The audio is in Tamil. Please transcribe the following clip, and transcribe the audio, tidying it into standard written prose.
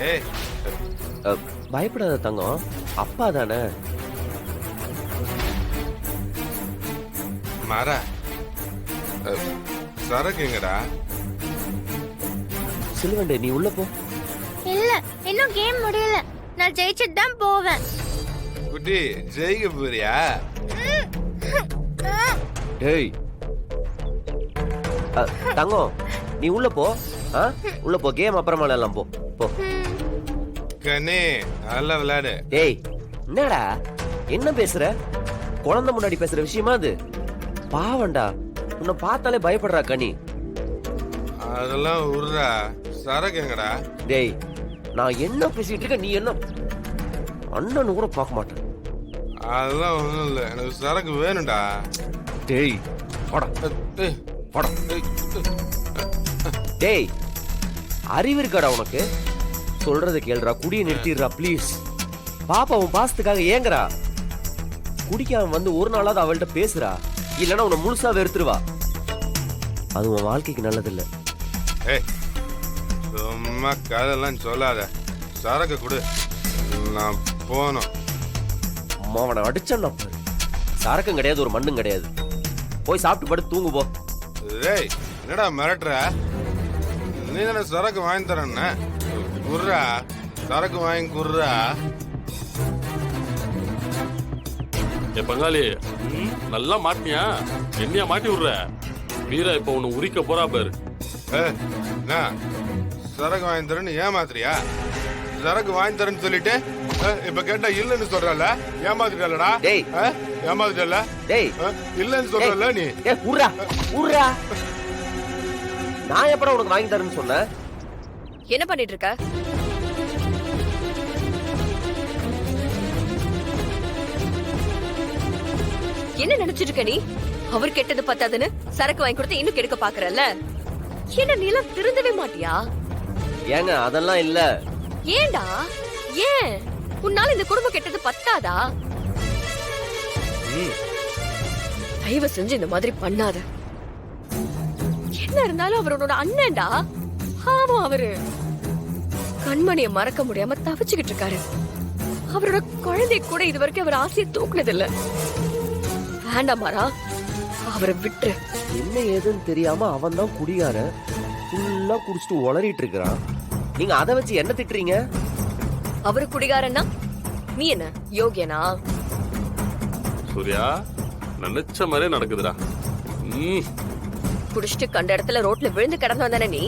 ஏய் பயப்படாத தங்கம், அப்பா தானே. மாறா சரக்கு எங்கடா? சிலுவண்டே நீ உள்ள போ. இல்ல, இன்னும் கேம் முடியல. நான் ஜெயிச்சுட்டு தான் போவேன். குட்டி ஜெயிக்க போறியா? டேய் தங்கம் நீ உள்ள போ. உள்ள போ, கேம் அப்புறமா எல்லாம் போ போ. கண்ணே நல்லா விளையாடு. டேய் என்னடா என்ன பேசுற? குழந்தை முன்னாடி பேசுற விஷயமா அது? பாவண்டா, உன்னை பார்த்தாலே பயப்படுறா கனி. அதெல்லாம் உருடா. சரக்கு எங்கடா? டேய் நான் என்ன பேசிட்டு இருக்க, நீ என்ன அண்ணனு கூட பார்க்க மாட்டேன். அதெல்லாம் ஒண்ணும் இல்ல, எனக்கு சரக்கு வேணும்டா. டேய் போடா ஏய், போடா. டேய் அறிவு இருக்காடா உனக்கு? சொல்றத கேளுடா, குடியை நிறுத்திடுறா ப்ளீஸ். பாப்பா உன் பாசத்துக்காக ஏங்குறா. குடிக்காம வந்து ஒரு நாளாவது அவள்கிட்ட பேசுறா, இல்லைன்னா உன்னை முழுசா வெறுத்துருவா. அது உன் வாழ்க்கைக்கு நல்லதில்லை. ஏய் சும்மா கதெல்லாம் சொல்லாத. சரக்கு கொடு, நான் போகணும். அம்மா அவனை அடிச்சா சரக்கும் கிடையாது, ஒரு மண்ணும் கிடையாது. போய் சாப்பிட்டு படுத்து தூங்கு போ. ஏய் என்னடா மிரட்டுற? நீ தானே சரக்கு வாங்கி தரேன்னு. குர்ரா, சரக்கு வாங்கி குர்ரா. ஏ பங்காளி, நல்லா மாட்டினியா? என்னையா மாட்டி விடுற? வீரா இப்ப உன்னை உரிக்க போறா பாரு. என்ன சரக்கு வாங்கி தரேன்னு ஏமாத்துறியா? சரக்கு வாங்கி தரேன்னு சொல்லிட்டு இப்ப கேட்டா இல்லன்னு சொல்றல, ஏமாத்திட்டலடா. டேய் ஏமாத்திட்டல. டேய் இல்லன்னு சொல்றல நீ. ஏய் உர்ரா உர்ரா, நான் எப்படா உனக்கு வாங்கி தரேன்னு சொன்னேன்? என்ன பண்ணிட்டு இருக்க? என்ன நினைச்சிட்டு இருக்க நீ? அவர் கெட்டது பத்தாதுன்னு சரக்கு வாங்கி கொடுத்து இன்னும் கெடுக்க பாக்குறல்ல? என்ன நீ எல்லாம் திருந்தவே மாட்டியா? ஏங்க அதெல்லாம் இல்ல. ஏண்டா? ஏன் உன்னால இந்த குடும்பம் கெட்டது பத்தாதா? தயவு செஞ்சு இந்த மாதிரி பண்ணாத. என்ன இருந்தாலும் அவர் உன்னோட அண்ணன்டா. ஆமா, அவரு கண்மணியை மறக்க முடியாம தவிச்சுக்கிட்டு இருக்காரு. அவரோட குழந்தை கூட இது வரைக்கும் அவர் ஆசையை தூக்குனது இல்ல. வேண்டாமாரா, அவரை விட்டு. என்ன ஏதுன்னு தெரியாம அவன் தான் குடிகாரன், ஃபுல்லா குடிச்சிட்டு உளறிட்டு இருக்கிறான். நீங்க அதை வச்சு என்ன திட்டுறீங்க? அவரு குடிகாரன்னா நீ என்ன யோகியனா? சூர்யா, நினைச்ச மாதிரியே நடக்குதுடா. குடிச்சிட்டு கண்ட இடத்துல ரோட்ல விழுந்து கிடந்து வந்தானே நீ.